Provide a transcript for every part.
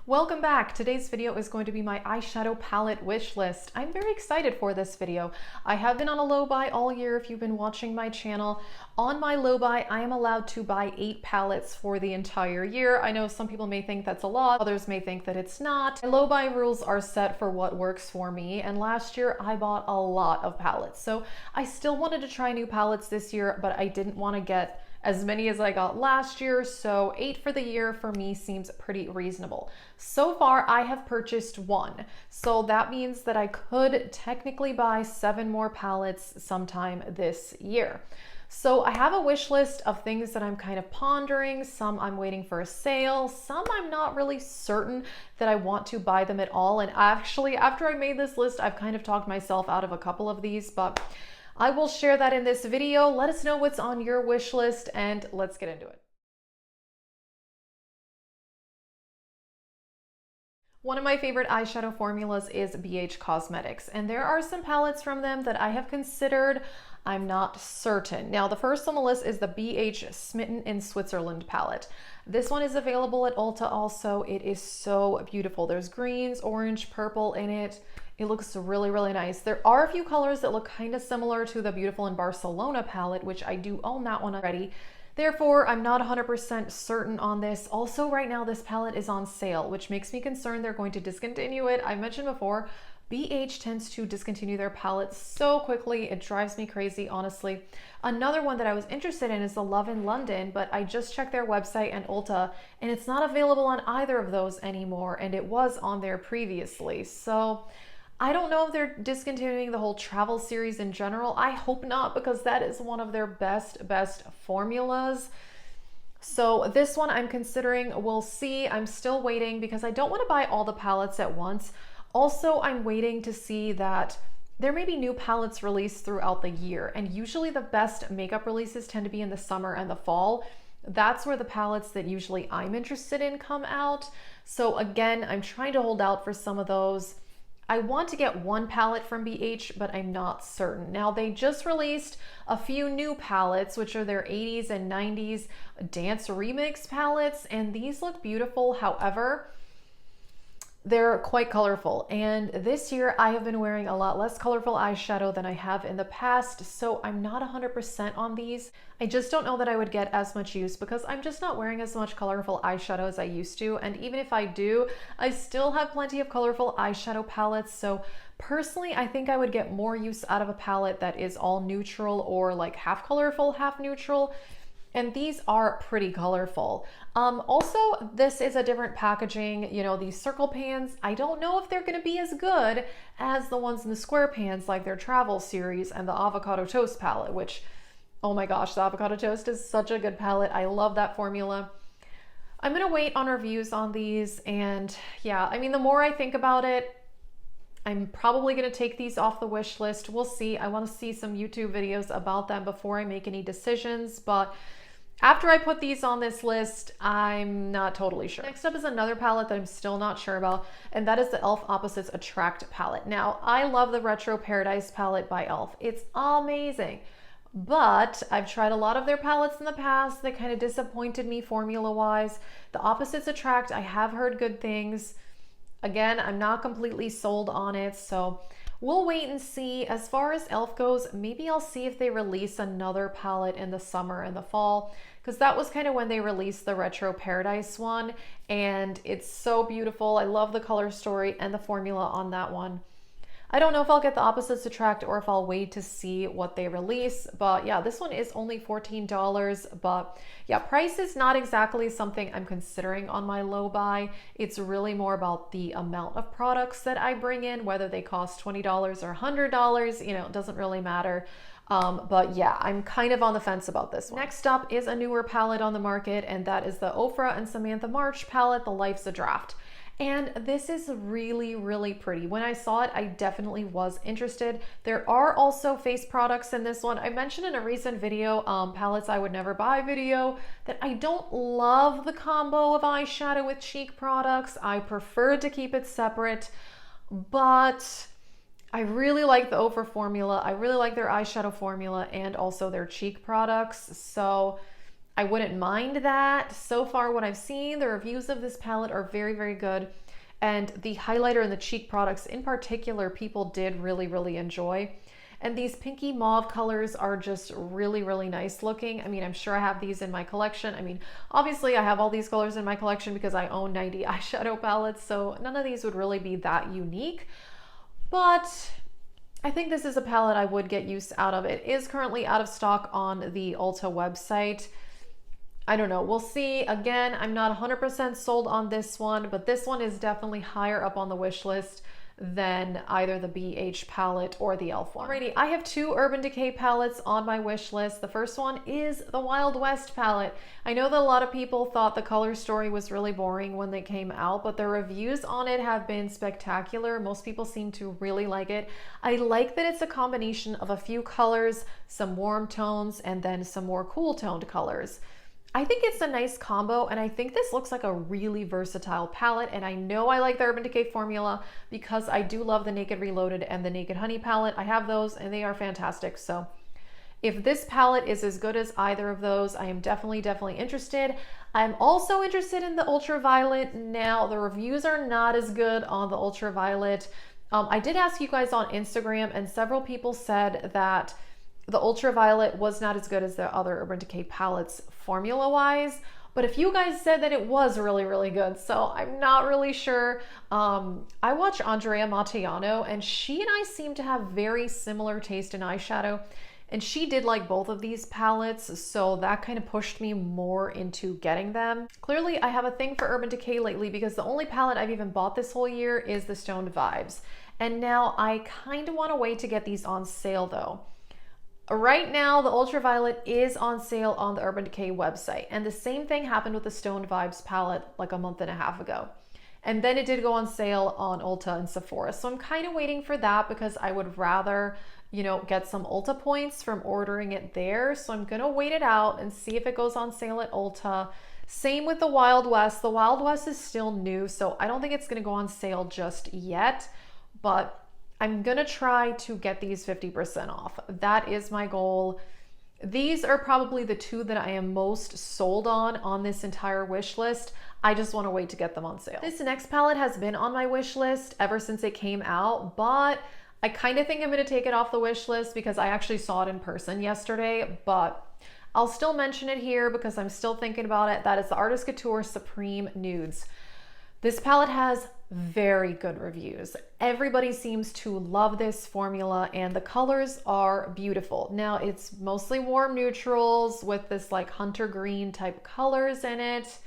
Welcome back. Today's video is going to be my eyeshadow palette wish list. I'm very excited for this video. I have been on a low buy all year if you've been watching my channel. On my low buy, I am allowed to buy 8 palettes for the entire year. I know some people may think that's a lot, others may think that it's not. My low buy rules are set for what works for me, and last year I bought a lot of palettes. So I still wanted to try new palettes this year, but I didn't want to get as many as I got last year, so 8 for the year for me seems pretty reasonable. So far, I have purchased 1, so that means that I could technically buy 7 more palettes sometime this year. So I have a wish list of things that I'm kind of pondering. Some I'm waiting for a sale, some I'm not really certain that I want to buy them at all. And actually, after I made this list, I've kind of talked myself out of a couple of these, but I will share that in this video. Let us know what's on your wish list and let's get into it. One of my favorite eyeshadow formulas is BH Cosmetics, and there are some palettes from them that I have considered. I'm not certain. Now, the first on the list is the BH Smitten in Switzerland palette. This one is available at Ulta also. It is so beautiful. There's greens, orange, purple in it. It looks really, really nice. There are a few colors that look kind of similar to the Beautiful in Barcelona palette, which I do own that one already. Therefore, I'm not 100% certain on this. Also, right now, this palette is on sale, which makes me concerned they're going to discontinue it. I mentioned before, BH tends to discontinue their palettes so quickly. It drives me crazy, honestly. Another one that I was interested in is the Love in London, but I just checked their website and Ulta, and it's not available on either of those anymore, and it was on there previously. So I don't know if they're discontinuing the whole travel series in general. I hope not, because that is one of their best formulas. So this one I'm considering. We'll see. I'm still waiting because I don't want to buy all the palettes at once. Also, I'm waiting to see that there may be new palettes released throughout the year, and usually the best makeup releases tend to be in the summer and the fall. That's where the palettes that usually I'm interested in come out. So again, I'm trying to hold out for some of those. I want to get one palette from BH, but I'm not certain. Now, they just released a few new palettes, which are their 80s and 90s dance remix palettes, and these look beautiful. However, they're quite colorful, and this year I have been wearing a lot less colorful eyeshadow than I have in the past, so I'm not 100% on these. I just don't know that I would get as much use because I'm just not wearing as much colorful eyeshadow as I used to, and even if I do, I still have plenty of colorful eyeshadow palettes. So personally, I think I would get more use out of a palette that is all neutral or like half colorful, half neutral. And these are pretty colorful. Also, this is a different packaging. You know, these circle pans, I don't know if they're going to be as good as the ones in the square pans, like their travel series and the avocado toast palette, which, oh my gosh, the avocado toast is such a good palette. I love that formula. I'm going to wait on reviews on these. And yeah, I mean, the more I think about it, I'm probably going to take these off the wish list. We'll see. I want to see some YouTube videos about them before I make any decisions, but after I put these on this list, I'm not totally sure. Next up is another palette that I'm still not sure about, and that is the e.l.f. Opposites Attract palette. Now, I love the Retro Paradise palette by e.l.f. It's amazing, but I've tried a lot of their palettes in the past that kind of disappointed me formula-wise. The Opposites Attract, I have heard good things. Again, I'm not completely sold on it, so we'll wait and see. As far as e.l.f. goes, maybe I'll see if they release another palette in the summer and the fall, because that was kind of when they released the Retro Paradise one, and it's so beautiful. I love the color story and the formula on that one. I don't know if I'll get the Opposites Attract or if I'll wait to see what they release, but yeah, this one is only $14, but yeah, price is not exactly something I'm considering on my low buy. It's really more about the amount of products that I bring in, whether they cost $20 or $100, you know, it doesn't really matter. But yeah, I'm kind of on the fence about this one. Next up is a newer palette on the market, and that is the Ofra and Samantha March palette, The Life's a Draft. And this is really, really pretty. When I saw it, I definitely was interested. There are also face products in this one. I mentioned in a recent video, palettes I would never buy video, that I don't love the combo of eyeshadow with Chic products. I prefer to keep it separate, but I really like the Ofra formula. I really like their eyeshadow formula and also their Chic products. So I wouldn't mind that. So far what I've seen, the reviews of this palette are very, very good. And the highlighter and the cheek products in particular, people did really, really enjoy. And these pinky mauve colors are just really, really nice looking. I mean, I'm sure I have these in my collection. I mean, obviously I have all these colors in my collection because I own 90 eyeshadow palettes, so none of these would really be that unique. But I think this is a palette I would get use out of. It is currently out of stock on the Ulta website. I don't know, we'll see. Again, I'm not 100% sold on this one, but this one is definitely higher up on the wish list than either the BH palette or the e.l.f. one. Alrighty, I have two Urban Decay palettes on my wish list. The first one is the Wild West palette. I know that a lot of people thought the color story was really boring when they came out, but the reviews on it have been spectacular. Most people seem to really like it. I like that it's a combination of a few colors, some warm tones, and then some more cool toned colors. I think it's a nice combo, and I think this looks like a really versatile palette, and I know I like the Urban Decay formula because I do love the Naked Reloaded and the Naked Honey palette. I have those and they are fantastic. So if this palette is as good as either of those, I am definitely interested. I'm also interested in the Ultraviolet. Now, the reviews are not as good on the Ultraviolet. I did ask you guys on Instagram, and several people said that the Ultraviolet was not as good as the other Urban Decay palettes formula-wise, but if you guys said that it was really, really good, so I'm not really sure. I watch Andrea Mattiano, and she and I seem to have very similar taste in eyeshadow, and she did like both of these palettes, so that kind of pushed me more into getting them. Clearly, I have a thing for Urban Decay lately because the only palette I've even bought this whole year is the Stoned Vibes, and now I kind of want to wait to get these on sale though. Right now, the Ultraviolet is on sale on the Urban Decay website, and the same thing happened with the Stoned Vibes palette like a month and a half ago. And then it did go on sale on Ulta and Sephora. So I'm kind of waiting for that because I would rather, you know, get some Ulta points from ordering it there. So I'm going to wait it out and see if it goes on sale at Ulta. Same with the Wild West. The Wild West is still new, so I don't think it's going to go on sale just yet, but I'm gonna try to get these 50% off. That is my goal. These are probably the two that I am most sold on this entire wish list. I just wanna wait to get them on sale. This next palette has been on my wish list ever since it came out, but I kind of think I'm gonna take it off the wish list because I actually saw it in person yesterday, but I'll still mention it here because I'm still thinking about it. That is the Artist Couture Supreme Nudes. This palette has very good reviews. Everybody seems to love this formula and the colors are beautiful. Now it's mostly warm neutrals with this like hunter green type colors in it.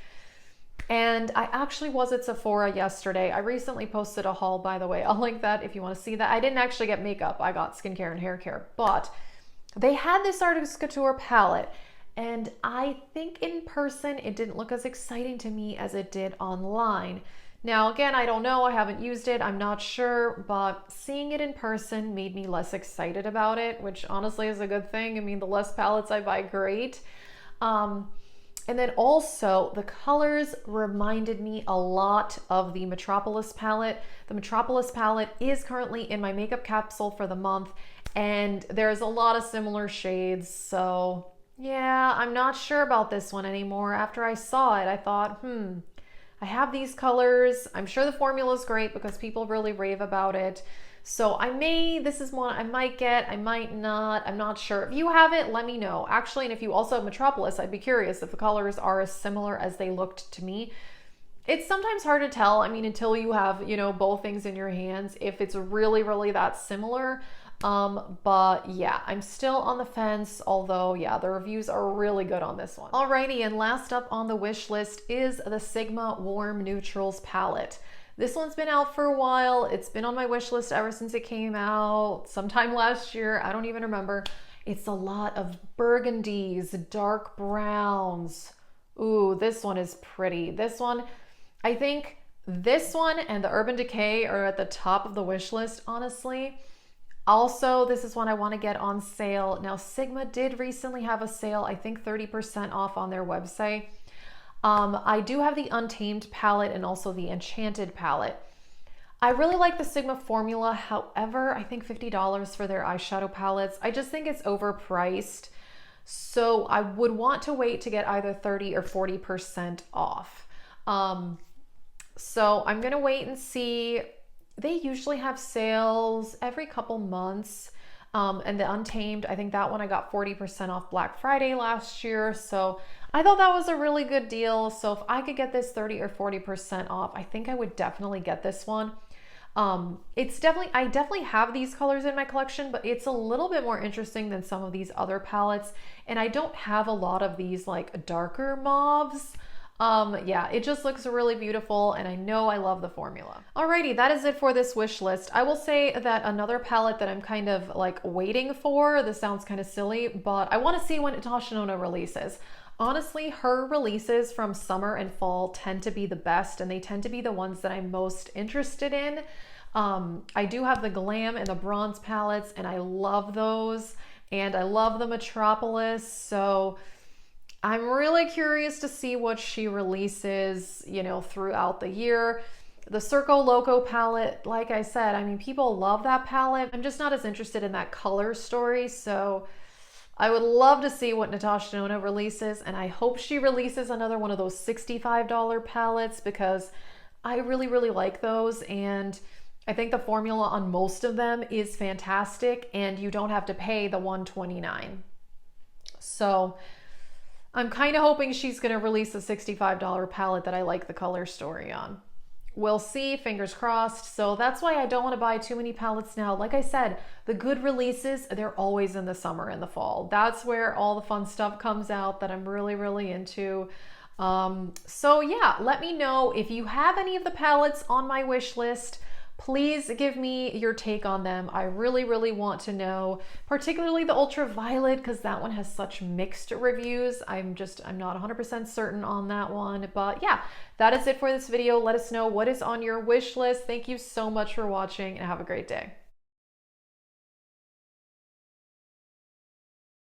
And I actually was at Sephora yesterday. I recently posted a haul, by the way. I'll link that if you want to see that. I didn't actually get makeup. I got skincare and hair care, but they had this Artist Couture palette. And I think in person, it didn't look as exciting to me as it did online. Now, again, I don't know. I haven't used it. I'm not sure, but seeing it in person made me less excited about it, which honestly is a good thing. I mean, the less palettes I buy, great. And then also the colors reminded me a lot of the Metropolis palette. The Metropolis palette is currently in my makeup capsule for the month, and there's a lot of similar shades. So yeah, I'm not sure about this one anymore. After I saw it, I thought, I have these colors. I'm sure the formula is great because people really rave about it. So this is one I might get, I might not, I'm not sure. If you have it, let me know. Actually, and if you also have Metropolis, I'd be curious if the colors are as similar as they looked to me. It's sometimes hard to tell, I mean, until you have, you know, both things in your hands, if it's really, really that similar. But yeah, I'm still on the fence, although yeah, the reviews are really good on this one. Alrighty, and last up on the wish list is the Sigma Warm Neutrals palette. This one's been out for a while. It's been on my wish list ever since it came out, sometime last year. I don't even remember. It's a lot of burgundies, dark browns. Ooh, this one is pretty. This one, I think this one and the Urban Decay are at the top of the wish list, honestly. Also, this is one I want to get on sale. Now, Sigma did recently have a sale, I think 30% off on their website. I do have the Untamed palette and also the Enchanted palette. I really like the Sigma formula. However, I think $50 for their eyeshadow palettes. I just think it's overpriced. So I would want to wait to get either 30 or 40% off. So I'm going to wait and see. They usually have sales every couple months. And the Untamed, I think that one I got 40% off Black Friday last year. So I thought that was a really good deal. So if I could get this 30 or 40% off, I think I would definitely get this one. I definitely have these colors in my collection, but it's a little bit more interesting than some of these other palettes. And I don't have a lot of these like darker mauves. Yeah, it just looks really beautiful, and I know I love the formula. Alrighty, that is it for this wish list. I will say that another palette that I'm kind of like waiting for, this sounds kind of silly, but I want to see when Natasha Denona releases. Honestly, her releases from summer and fall tend to be the best, and they tend to be the ones that I'm most interested in. I do have the Glam and the Bronze palettes, and I love those, and I love the Metropolis, so I'm really curious to see what she releases, you know, throughout the year. The Circo Loco palette, like I said, I mean, people love that palette. I'm just not as interested in that color story, so I would love to see what Natasha Denona releases, and I hope she releases another one of those $65 palettes because I really, really like those, and I think the formula on most of them is fantastic, and you don't have to pay the $129. So I'm kind of hoping she's going to release a $65 palette that I like the color story on. We'll see, fingers crossed. So that's why I don't want to buy too many palettes now. Like I said, the good releases, they're always in the summer and the fall. That's where all the fun stuff comes out that I'm really, really into. So yeah, let me know if you have any of the palettes on my wish list. Please give me your take on them. I really, really want to know, particularly the Ultraviolet, because that one has such mixed reviews. I'm not 100% certain on that one. But yeah, that is it for this video. Let us know what is on your wish list. Thank you so much for watching, and have a great day.